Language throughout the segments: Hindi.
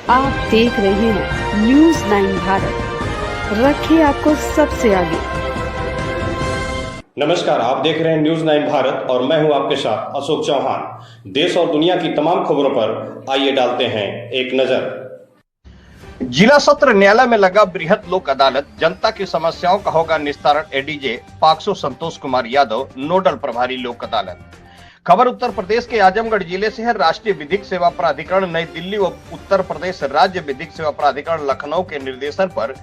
आप देख रहे हैं न्यूज 9 भारत। रखिए आपको सबसे आगे। नमस्कार, आप देख रहे हैं न्यूज 9 भारत और मैं हूं आपके साथ अशोक चौहान। देश और दुनिया की तमाम खबरों पर आइए डालते हैं एक नजर। जिला सत्र न्यायालय में लगा बृहद लोक अदालत, जनता की समस्याओं का होगा निस्तारण। एडीजे पॉक्सो संतोष कुमार यादव नोडल प्रभारी लोक अदालत। खबर उत्तर प्रदेश के आजमगढ़ जिले से है। राष्ट्रीय विधिक सेवा प्राधिकरण नई दिल्ली व उत्तर प्रदेश राज्य विधिक सेवा प्राधिकरण लखनऊ के निर्देशन पर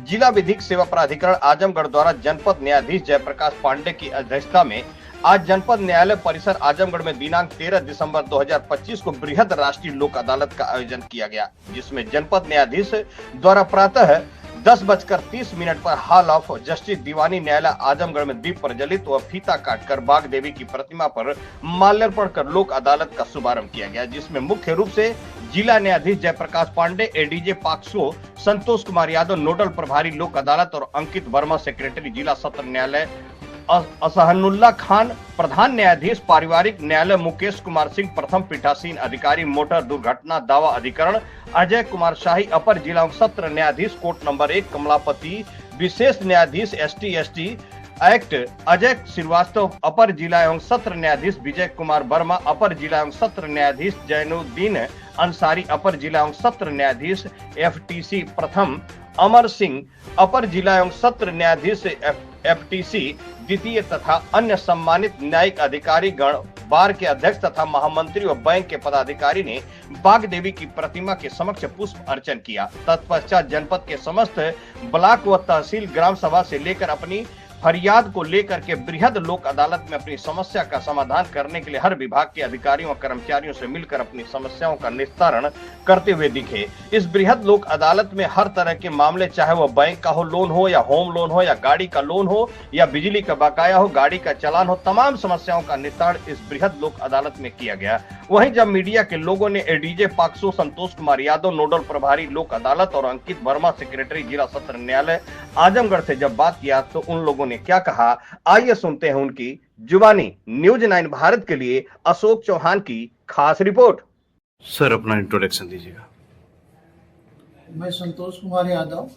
जिला विधिक सेवा प्राधिकरण आजमगढ़ द्वारा जनपद न्यायाधीश जयप्रकाश पांडे की अध्यक्षता में आज जनपद न्यायालय परिसर आजमगढ़ में दिनांक 13 दिसंबर 2025 को बृहद राष्ट्रीय लोक अदालत का आयोजन किया गया, जिसमें जनपद न्यायाधीश द्वारा प्रातः 10:30 पर हॉल ऑफ जस्टिस दीवानी न्यायालय आजमगढ़ में दीप प्रज्वलित व फीता काटकर बाग देवी की प्रतिमा पर माल्यार्पण कर लोक अदालत का शुभारंभ किया गया, जिसमें मुख्य रूप से जिला न्यायाधीश जयप्रकाश पांडे, एडीजे पॉक्सो संतोष कुमार यादव नोडल प्रभारी लोक अदालत और अंकित वर्मा सेक्रेटरी जिला सत्र न्यायालय, असहनुल्ला खान प्रधान न्यायाधीश पारिवारिक न्यायालय, मुकेश कुमार सिंह प्रथम पीठासीन अधिकारी मोटर दुर्घटना दावा अधिकरण, अजय कुमार शाही अपर जिला सत्र न्यायाधीश कोर्ट नंबर 1 कमलापति, विशेष न्यायाधीश ST एक्ट अजय श्रीवास्तव अपर जिला एवं सत्र न्यायाधीश, विजय कुमार वर्मा अपर जिला एवं सत्र न्यायाधीश, जैनुद्दीन अंसारी अपर जिला एवं सत्र न्यायाधीश FTC प्रथम, अमर सिंह अपर जिला एवं सत्र न्यायाधीश FTC द्वितीय तथा अन्य सम्मानित न्यायिक अधिकारी गण, बार के अध्यक्ष तथा महामंत्री व बैंक के पदाधिकारी ने बाग देवी की प्रतिमा के समक्ष पुष्प अर्चन किया। तत्पश्चात जनपद के समस्त ब्लॉक व तहसील ग्राम सभा से लेकर अपनी फरियाद को लेकर के बृहद लोक अदालत में अपनी समस्या का समाधान करने के लिए हर विभाग के अधिकारियों और कर्मचारियों से मिलकर अपनी समस्याओं का निस्तारण करते हुए दिखे। इस बृहद लोक अदालत में हर तरह के मामले, चाहे वह बैंक का हो लोन हो या होम लोन हो या गाड़ी का लोन हो या बिजली का बकाया हो, गाड़ी का चालान हो, तमाम समस्याओं का निस्तारण इस बृहद लोक अदालत में किया गया। वहीं जब मीडिया के लोगों ने एडीजे पॉक्सो संतोष कुमार यादव नोडल प्रभारी लोक अदालत और अंकित वर्मा सेक्रेटरी जिला सत्र न्यायालय आजमगढ़ से जब बात किया तो उन लोगों ने क्या कहा, आइए सुनते हैं उनकी जुबानी। न्यूज 9 भारत के लिए अशोक चौहान की खास रिपोर्ट। सर अपना इंट्रोडक्शन दीजिएगा। मैं Santosh Kumar Yadav,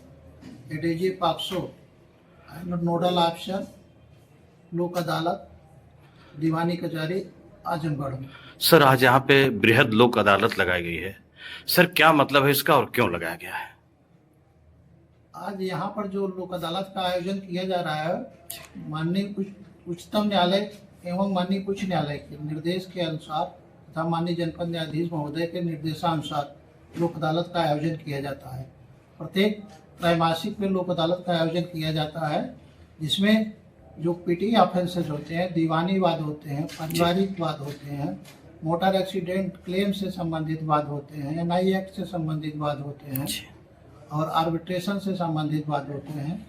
ADJ POCSO nodal officer Lok Adalat दीवानी कचहरी आजमगढ़ में। सर आज यहाँ पे बृहद लोक अदालत लगाई गई है, सर क्या मतलब है इसका और क्यों लगाया गया है? आज यहाँ पर जो लोक अदालत का आयोजन किया जा रहा है, माननीय उच्चतम न्यायालय एवं माननीय उच्च न्यायालय के निर्देश के अनुसार तथा माननीय जनपद न्यायाधीश महोदय के निर्देशानुसार लोक अदालत का आयोजन किया जाता है। प्रत्येक त्रैमासिक में लोक अदालत का आयोजन किया जाता है, जिसमें जो पीटी ऑफेंसेस होते हैं, दीवानी वाद होते हैं, पारिवारिक वाद होते हैं, मोटर एक्सीडेंट क्लेम से संबंधित वाद होते हैं, NI एक्ट से संबंधित वाद होते हैं और आर्बिट्रेशन से संबंधित वाद होते हैं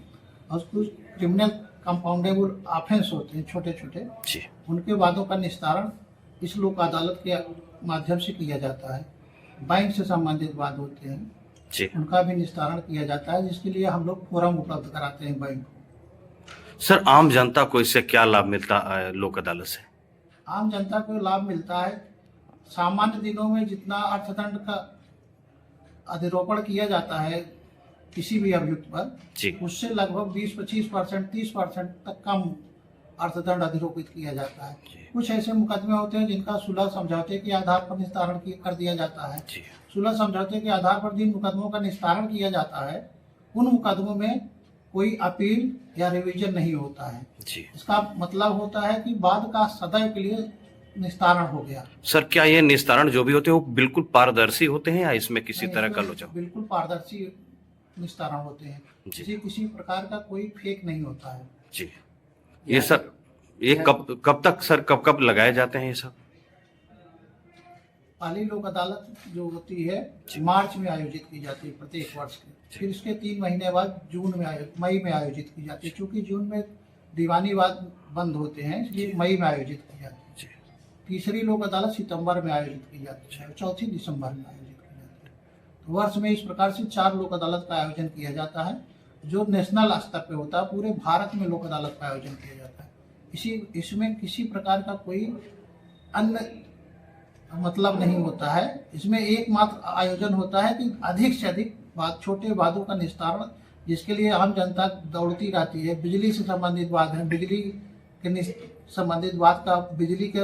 और कुछ क्रिमिनल कंपाउंडेबल ऑफेंस होते हैं छोटे छोटे, उनके वादों का निस्तारण इस लोक अदालत के माध्यम से किया जाता है। बैंक से संबंधित वाद होते हैं, उनका भी निस्तारण किया जाता है, जिसके लिए हम लोग फोरम उपलब्ध कराते हैं बैंक को। सर आम जनता को इससे क्या लाभ मिलता है लोक अदालत से? आम जनता को लाभ मिलता है, सामान्य दिनों में जितना अर्थदंड का अधिरोपण किया जाता है किसी भी अभियुक्त पर, उससे लगभग 20-25%, 30% तक कम अर्थदंड अधिरोपित किया जाता है। कुछ ऐसे मुकदमे होते हैं जिनका सुलह समझौते के आधार पर निस्तारण कर दिया जाता है। सुलह समझौते के आधार पर जिन मुकदमों का निस्तारण किया जाता है, उन मुकदमों में कोई अपील या रिवीजन नहीं होता है। इसका मतलब होता है कि बाद का सदैव के लिए निस्तारण हो गया। सर क्या ये निस्तारण जो भी होते हैं वो बिल्कुल पारदर्शी होते हैं या इसमें किसी तरह का लोचा? बिल्कुल पारदर्शी निस्तारण होते हैं, किसी प्रकार का कोई फेक नहीं होता है। जी ये सर ये कब तक सर कब लगाए जाते हैं ये सब? पहली लोक अदालत जो होती है मार्च में आयोजित की जाती है प्रत्येक वर्ष की, फिर इसके 3 महीने बाद मई में आयोजित की जाती है। चूंकि जून में दीवानी वाद बंद होते हैं, इसलिए मई में आयोजित की जाती है। तीसरी लोक अदालत सितंबर में आयोजित की जाती है, चौथी दिसंबर में आयोजित की जाती है। तो वर्ष में इस प्रकार से 4 लोक अदालत का आयोजन किया जाता है, जो नेशनल स्तर पे होता है। पूरे भारत में लोक अदालत का आयोजन किया जाता है। इसमें किसी प्रकार का कोई अन्य मतलब नहीं होता है। इसमें एकमात्र आयोजन होता है कि अधिक से अधिक छोटे वादों का निस्तारण, जिसके लिए आम जनता दौड़ती रहती है। बिजली से संबंधित वाद है, बिजली के संबंधित वाद का, बिजली के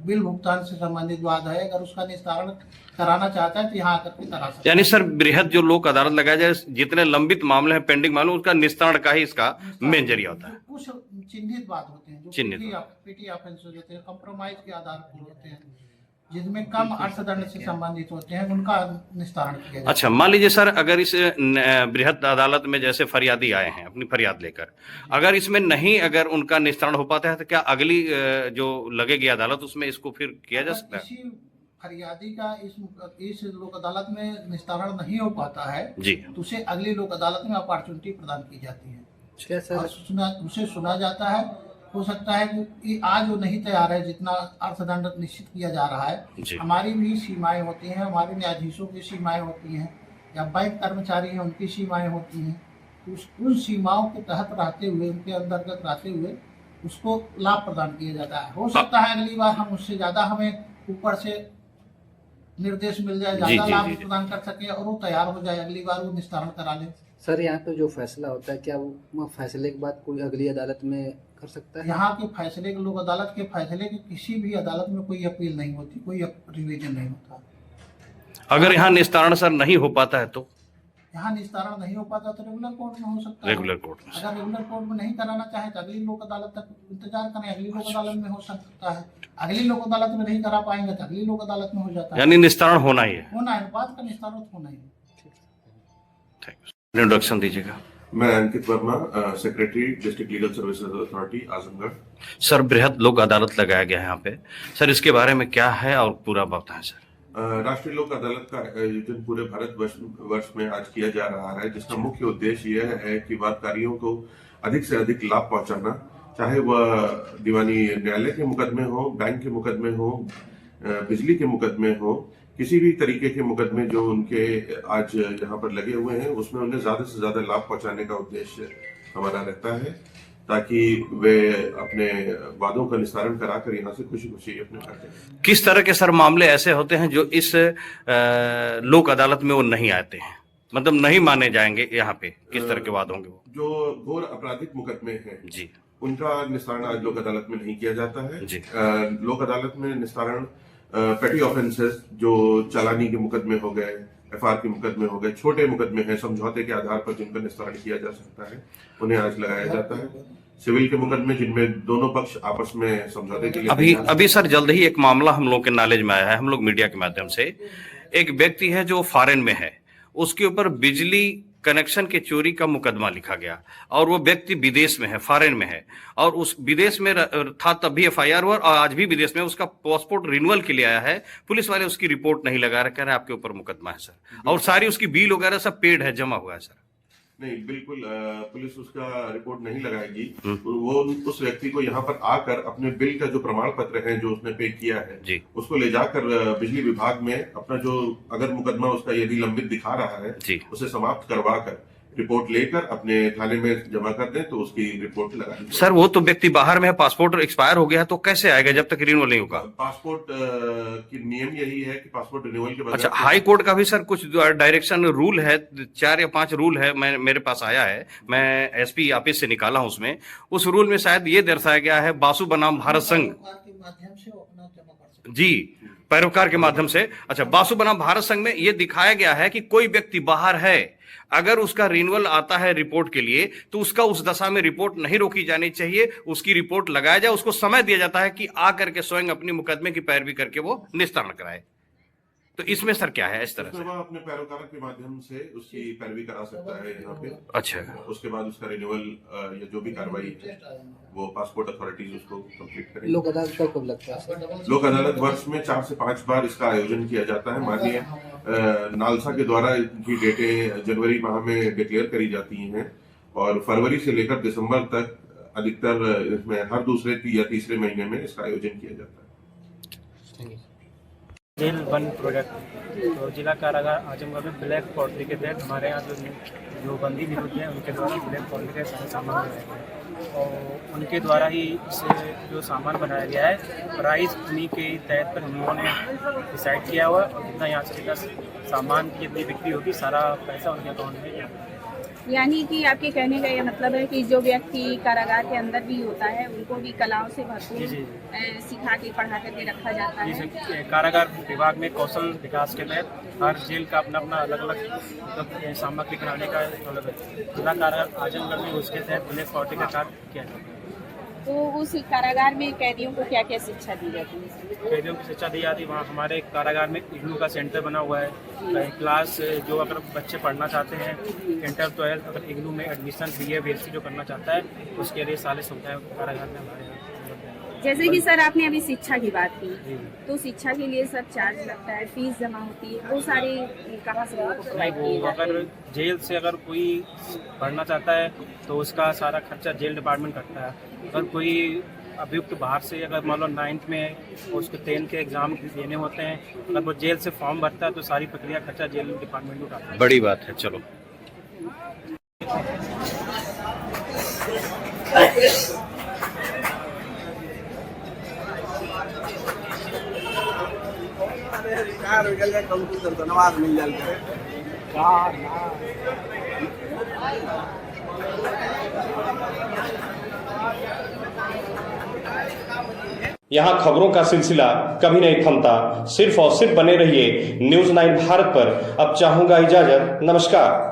बिल भुगतान से संबंधित वाद है, अगर उसका निस्तारण कराना चाहता है तो यहाँ आकर के करा सकता है। यानी सर बृहद जो लोक अदालत लगाया जाए, जितने लंबित मामले हैं, पेंडिंग मामले, उसका निस्तारण का ही इसका मेन जरिया होता है। कुछ चिन्हित बात होते हैं जो चिन्हित पीटी ऑफेंस होते हैं, कंप्रोमाइज के आधार पर होते हैं, जिनमें कम अर्थदंड से संबंधित होते हैं, उनका निस्तारण किया जाता है। अच्छा, मान लीजिए सर, अगर इस बृहद अदालत में जैसे फरियादी आए हैं अपनी फरियाद लेकर, अगर इसमें नहीं अगर उनका निस्तारण हो पाता है तो क्या अगली जो लगेगी अदालत उसमें इसको फिर किया जा सकता है? किसी फरियादी का इस लोक अदालत में निस्तारण नहीं हो पाता है जी, तो उसे अगली लोक अदालत में अपॉर्चुनिटी प्रदान की जाती है क्या सर? और उसे सुना जाता है। हो सकता है कि आज वो नहीं तैयार है जितना अर्थदंड निश्चित किया जा रहा जी। है। हमारी भी सीमाएं होती हैं, हमारे न्यायाधीशों की सीमाएं होती हैं, या बैंक कर्मचारी हैं उनकी सीमाएं होती हैं। तो उन सीमाओं के तहत रहते हुए, उनके अंतर्गत रहते हुए उसको लाभ प्रदान किया जाता है। हो सकता है अगली बार हम उससे ज्यादा, हमें ऊपर से निर्देश मिल जाए, ज्यादा जी, लाभ जी, जी। प्रदान कर सके और वो तैयार हो जाए, अगली बार वो निस्तारण करा ले। सर यहाँ पे जो फैसला होता है, क्या वो फैसले के बाद कोई अगली अदालत में कर सकता है? यहाँ के फैसले के, लोक अदालत के फैसले की किसी भी अदालत में कोई अपील नहीं होती, कोई रिवीजन नहीं होता। अगर यहाँ निस्तारण सर नहीं हो पाता है तो यहाँ निस्तारण नहीं हो पाता तो रेगुलर कोर्ट में हो सकता है। रेगुलर कोर्ट में। अगर रेगुलर कोर्ट में नहीं कराना चाहे तो अगली लोक अदालत तक इंतजार करें, अगली लोक अदालत में हो सकता है। अगली लोक अदालत में नहीं करा पाएंगे तो अगली लोक अदालत में हो जाता है। यानी निस्तारण होना ही है। होना है, बात का निस्तारण होना ही है। इंट्रोडक्शन दीजिएगा। मैं Ankit Verma, secretary district legal services authority Azamgarh. Sir बृहद लोक अदालत लगाया गया है यहाँ पे, सर इसके बारे में क्या है और पूरा बताएं सर। राष्ट्रीय लोक अदालत का आयोजन पूरे भारत वर्ष में आज किया जा रहा है, जिसका मुख्य उद्देश्य यह है कि वादकारियों को अधिक से अधिक लाभ पहुंचाना, चाहे वह दीवानी न्यायालय के मुकदमे हो, बैंक के मुकदमे हो, बिजली के मुकदमे हो, किसी भी तरीके के मुकदमे जो उनके आज यहाँ पर लगे हुए हैं, उसमें उन्हें ज्यादा से ज्यादा लाभ पहुंचाने का उद्देश्य हमारा रहता है, ताकि वे अपने वादों का निस्तारण कराकर यहाँ से खुशी खुशी अपने घर जाएं। किस तरह के सर मामले ऐसे होते हैं जो इस लोक अदालत में वो नहीं आते हैं, मतलब नहीं माने जाएंगे यहाँ पे? किस तरह के वाद होंगे वो? जो घोर आपराधिक मुकदमे हैं जी, उनका निस्तारण आज लोक अदालत में नहीं किया जाता है। जी। लोक अदालत में निस्तारण पेटी ऑफेंसेस, जो चालानी के मुकदमे हो गए, एफआर के मुकदमे हो गए, छोटे मुकदमे हैं समझौते के आधार पर जिनका निस्तारण किया जा सकता है, उन्हें आज लगाया जाता है। सिविल के मुकदमे जिनमें दोनों पक्ष आपस में समझौते के लिए अभी सर जल्द ही एक मामला हम लोग के नॉलेज में आया है, हम लोग मीडिया के माध्यम से। एक व्यक्ति है जो फॉरेन में है, उसके ऊपर बिजली कनेक्शन के चोरी का मुकदमा लिखा गया और वो व्यक्ति विदेश में है, फॉरेन में है, और उस विदेश में था तब भी एफआईआर हुआ और आज भी विदेश में उसका पासपोर्ट रिन्यूअल के लिए आया है। पुलिस वाले उसकी रिपोर्ट नहीं लगा रहे, कह रहे हैं आपके ऊपर मुकदमा है सर, और सारी उसकी बिल वगैरह सब पेड है, जमा हुआ है सर। नहीं, बिल्कुल पुलिस उसका रिपोर्ट नहीं लगाएगी। वो उस व्यक्ति को यहाँ पर आकर अपने बिल का जो प्रमाण पत्र है जो उसने पे किया है जी, उसको ले जाकर बिजली विभाग में अपना जो अगर मुकदमा उसका यदि लंबित दिखा रहा है जी, उसे समाप्त करवा कर रिपोर्ट लेकर अपने थाने में जमा कर दें तो उसकी रिपोर्ट लगा दी। सर वो तो व्यक्ति बाहर में है, पासपोर्ट एक्सपायर हो गया है, तो कैसे आएगा जब तक रिन्यूअल नहीं होगा? पासपोर्ट की नियम यही है कि पासपोर्ट रिन्यूअल के बाद अच्छा, हाई कोर्ट का भी सर कुछ डायरेक्शन रूल है, 4 या 5 रूल है, मेरे पास आया है, मैं एसपी ऑफिस से निकाला हूं। उसमें उस रूल में शायद ये दर्शाया गया है, बासु बनाम भारत संघ जी, पैरोकार के माध्यम से। अच्छा, बासु बनाम भारत संघ में ये दिखाया गया है कि कोई व्यक्ति बाहर है, अगर उसका रिन्यूअल आता है रिपोर्ट के लिए तो उसका उस दशा में रिपोर्ट नहीं रोकी जानी चाहिए, उसकी रिपोर्ट लगाया जाए, उसको समय दिया जाता है कि आकर के स्वयं अपनी मुकदमे की पैरवी करके वो निस्तारण कराए। तो इसमें सर क्या है इस तरह से? वह अपने पैरोकार के माध्यम से उसकी पैरवी करा सकता है यहाँ पे। अच्छा, उसके बाद उसका रिन्यूअल या जो भी कार्रवाई है वो पासपोर्ट अथॉरिटीज उसको कंप्लीट करेंगे। लोक अदालत का कब लगता है? लोक अदालत वर्ष में 4 से 5 बार इसका आयोजन किया जाता है। माननीय नालसा के द्वारा इनकी डेटें जनवरी माह में डिक्लेयर करी जाती हैं और फरवरी से लेकर दिसंबर तक अधिकतर इसमें हर दूसरे या तीसरे महीने में इसका आयोजन किया जाता है। Jail one product. तो जिला कारागार आजमगढ़ में ब्लैक पॉलिसी के तहत हमारे यहाँ जो बंदी निरुद्ध हैं उनके द्वारा ब्लैक पॉलिसी के सारे सामान बनाए गए और उनके द्वारा ही इसे जो सामान बनाया गया है प्राइस उन्हीं के तहत पर हम लोगों ने डिसाइड किया हुआ और जितना यहाँ से जितना सामान की जितनी बिक्री होगी सारा पैसा उनके अकाउंट में जाएगा। यानी कि आपके कहने का ये मतलब है कि जो व्यक्ति कारागार के अंदर भी होता है उनको भी कलाओं से भरपूर सिखा के पढ़ा करके रखा जाता है। जैसे कारागार विभाग में कौशल विकास के तहत हर जेल का अपना अपना अलग अलग मतलब सामग्री बनाने का अलग जिला कारागार आजमगढ़ में उसके तहत ब्लैक पॉलिसी का कार्य किया जाता है। तो उस कारागार में कैदियों को क्या क्या शिक्षा दी जाती है? कैदियों की शिक्षा दी जाती है। वहाँ हमारे कारागार में इग्नू का सेंटर बना हुआ है। क्लास जो अगर बच्चे पढ़ना चाहते हैं इंटर 12 अगर इग्नू में एडमिशन BA BSc जो करना चाहता है उसके लिए सारी सुविधाएं कारागार में हमारे यहाँ। जैसे कि सर आपने अभी शिक्षा की बात की, तो शिक्षा के लिए सर चार्ज लगता है, फीस जमा होती है, वो सारे कहाँ से नहीं वो अगर जेल से अगर कोई पढ़ना चाहता है तो उसका सारा खर्चा जेल डिपार्टमेंट करता है। अगर कोई अभियुक्त बाहर से अगर मान लो 9th में उसको 10th के एग्जाम देने होते हैं अगर वो जेल से फॉर्म भरता है तो सारी प्रक्रिया खर्चा जेल डिपार्टमेंट उठाता है। बड़ी बात है। चलो यहाँ खबरों का सिलसिला कभी नहीं थमता। सिर्फ और सिर्फ बने रहिए न्यूज़ 9 भारत पर। अब चाहूंगा इजाजत। नमस्कार।